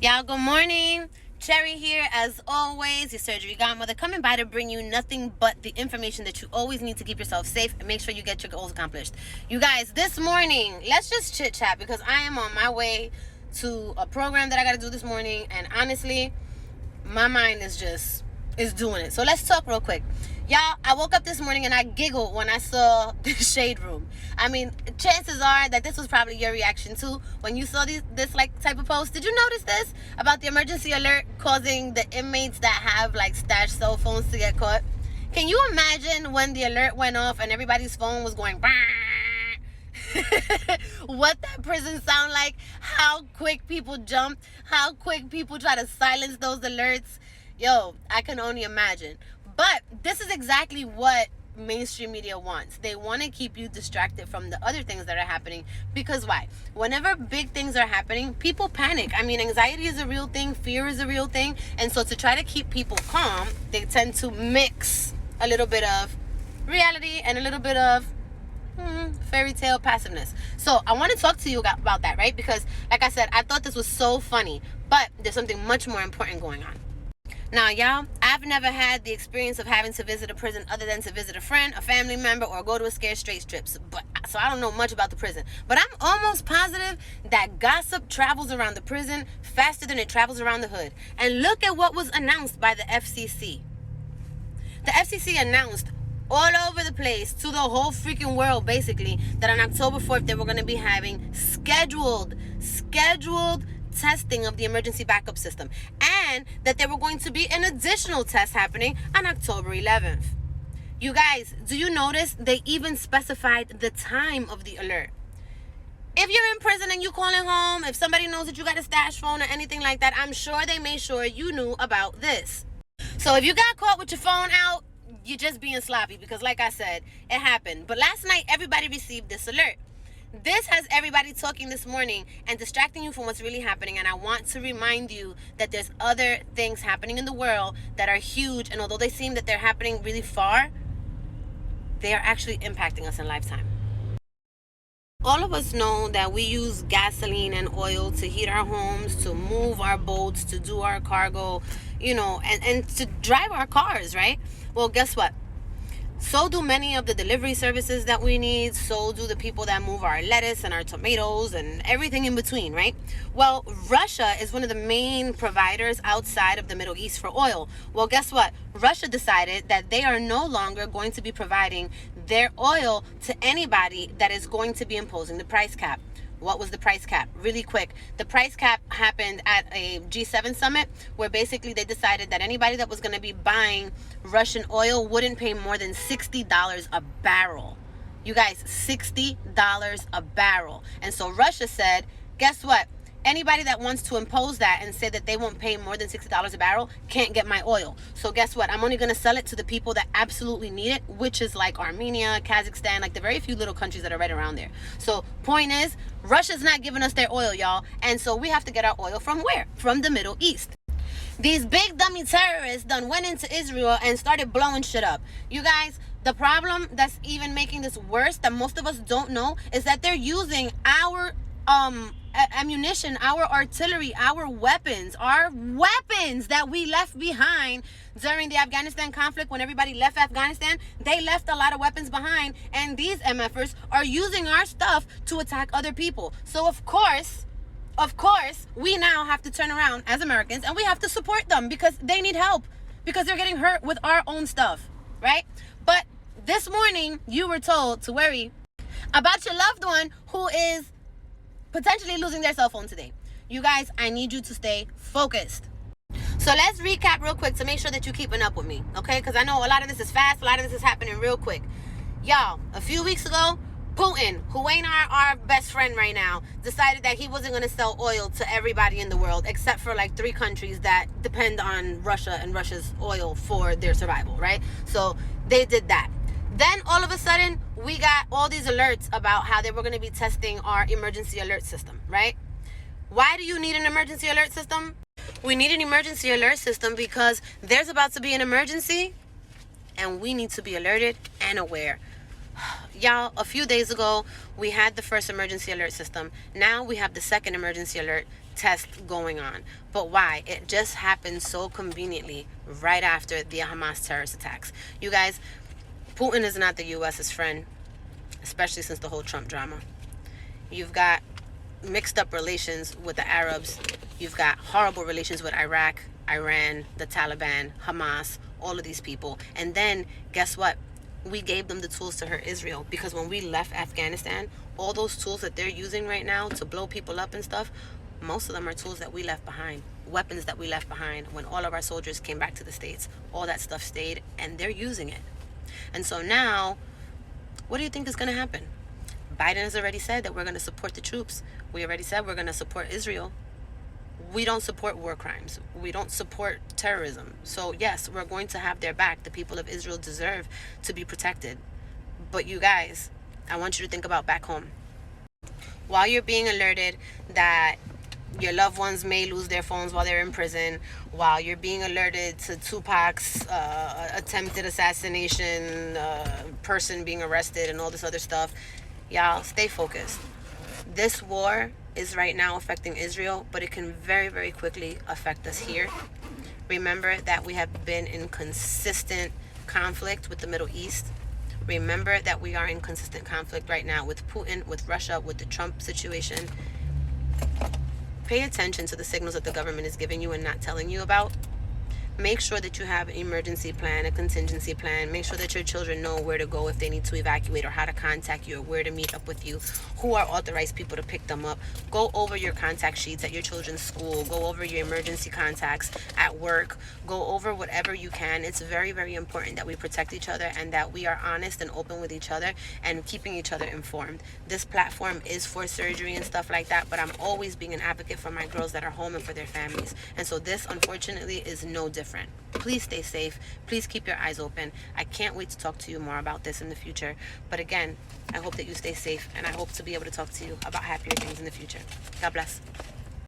Y'all, good morning. Cherry here, as always, your surgery godmother, coming by to bring you nothing but the information that you always need to keep yourself safe and make sure you get your goals accomplished. You guys, this morning, let's just chit chat because I am on my way to a program that I got to do this morning, and honestly, my mind is doing it. So let's talk real quick. Y'all, I woke up this morning and I giggled when I saw the shade room. I mean, chances are that this was probably your reaction too when you saw this like type of post. Did you notice this about the emergency alert causing the inmates that have like stashed cell phones to get caught? Can you imagine when the alert went off and everybody's phone was going what that prison sound like? How quick people jumped, how quick people try to silence those alerts. Yo, I can only imagine. But this is exactly what mainstream media wants. They want to keep you distracted from the other things that are happening. Because why? Whenever big things are happening, people panic. I mean, anxiety is a real thing, fear is a real thing. And so to try to keep people calm, they tend to mix a little bit of reality and a little bit of fairy tale passiveness. So I want to talk to you about that, right? Because like I said, I thought this was so funny, but there's something much more important going on. Now, y'all, I've never had the experience of having to visit a prison other than to visit a friend, a family member, or go to a Scared Straight strips. So I don't know much about the prison. But I'm almost positive that gossip travels around the prison faster than it travels around the hood. And look at what was announced by the FCC. The FCC announced all over the place to the whole freaking world, basically, that on October 4th, they were going to be having scheduled testing of the emergency backup system, and that there were going to be an additional test happening on October 11th. You guys, do you notice they even specified the time of the alert? If you're in prison and you calling home, if somebody knows that you got a stash phone or anything like that, I'm sure they made sure you knew about this. So if you got caught with your phone out, you're just being sloppy because, like I said, it happened. But last night, everybody received this alert. This has everybody talking this morning and distracting you from what's really happening. And I want to remind you that there's other things happening in the world that are huge. And although they seem that they're happening really far, they are actually impacting us in lifetime. All of us know that we use gasoline and oil to heat our homes, to move our boats, to do our cargo, and to drive our cars, right? Well, guess what? So do many of the delivery services that we need. So do the people that move our lettuce and our tomatoes and everything in between, right? Well, Russia is one of the main providers outside of the Middle East for oil. Well, guess what? Russia decided that they are no longer going to be providing their oil to anybody that is going to be imposing the price cap. What was the price cap? Really quick. The price cap happened at a G7 summit where basically they decided that anybody that was going to be buying Russian oil wouldn't pay more than $60 a barrel. You guys, $60 a barrel. And so Russia said, guess what? Anybody that wants to impose that and say that they won't pay more than $60 a barrel can't get my oil. So guess what? I'm only going to sell it to the people that absolutely need it, which is like Armenia, Kazakhstan, like the very few little countries that are right around there. So point is, Russia's not giving us their oil, y'all. And so we have to get our oil from where? From the Middle East. These big dummy terrorists done went into Israel and started blowing shit up. You guys, the problem that's even making this worse that most of us don't know is that they're using our ammunition, our artillery, our weapons that we left behind during the Afghanistan conflict. When everybody left Afghanistan, they left a lot of weapons behind, and these MFers are using our stuff to attack other people. So of course, we now have to turn around as Americans and we have to support them because they need help, because they're getting hurt with our own stuff, right? But this morning, you were told to worry about your loved one who is potentially losing their cell phone today. You guys, I need you to stay focused. So let's recap real quick to make sure that you're keeping up with me, okay? Because I know a lot of this is fast, a lot of this is happening real quick. Y'all, a few weeks ago, Putin, who ain't our best friend right now, decided that he wasn't going to sell oil to everybody in the world except for like 3 countries that depend on Russia and Russia's oil for their survival, right? So they did that. Then all of a sudden, we got all these alerts about how they were going to be testing our emergency alert system, right? Why do you need an emergency alert system? We need an emergency alert system because there's about to be an emergency and we need to be alerted and aware. Y'all, a few days ago, we had the first emergency alert system. Now we have the second emergency alert test going on. But why? It just happened so conveniently right after the Hamas terrorist attacks. You guys, Putin is not the U.S.'s friend, especially since the whole Trump drama. You've got mixed up relations with the Arabs. You've got horrible relations with Iraq, Iran, the Taliban, Hamas, all of these people. And then guess what? We gave them the tools to hurt Israel, because when we left Afghanistan, all those tools that they're using right now to blow people up and stuff, most of them are tools that we left behind, weapons that we left behind when all of our soldiers came back to the States. All that stuff stayed, and they're using it. And so now, what do you think is going to happen? Biden has already said that we're going to support the troops. We already said we're going to support Israel. We don't support war crimes. We don't support terrorism. So yes, we're going to have their back. The people of Israel deserve to be protected. But you guys, I want you to think about back home. While you're being alerted that your loved ones may lose their phones while they're in prison, while you're being alerted to Tupac's attempted assassination, person being arrested and all this other stuff, y'all stay focused. This war is right now affecting Israel, but it can very, very quickly affect us here. Remember that we have been in consistent conflict with the Middle East. Remember that we are in consistent conflict right now with Putin, with Russia, with the Trump situation. Pay attention to the signals that the government is giving you and not telling you about. Make sure that you have an emergency plan, a contingency plan. Make sure that your children know where to go if they need to evacuate, or how to contact you, or where to meet up with you, who are authorized people to pick them up. Go over your contact sheets at your children's school. Go over your emergency contacts at work. Go over whatever you can. It's very, very important that we protect each other and that we are honest and open with each other and keeping each other informed. This platform is for surgery and stuff like that, but I'm always being an advocate for my girls that are home and for their families. And so this, unfortunately, is no different. Please stay safe. Please keep your eyes open. I can't wait to talk to you more about this in the future. But again, I hope that you stay safe, and I hope to be able to talk to you about happier things in the future. God bless.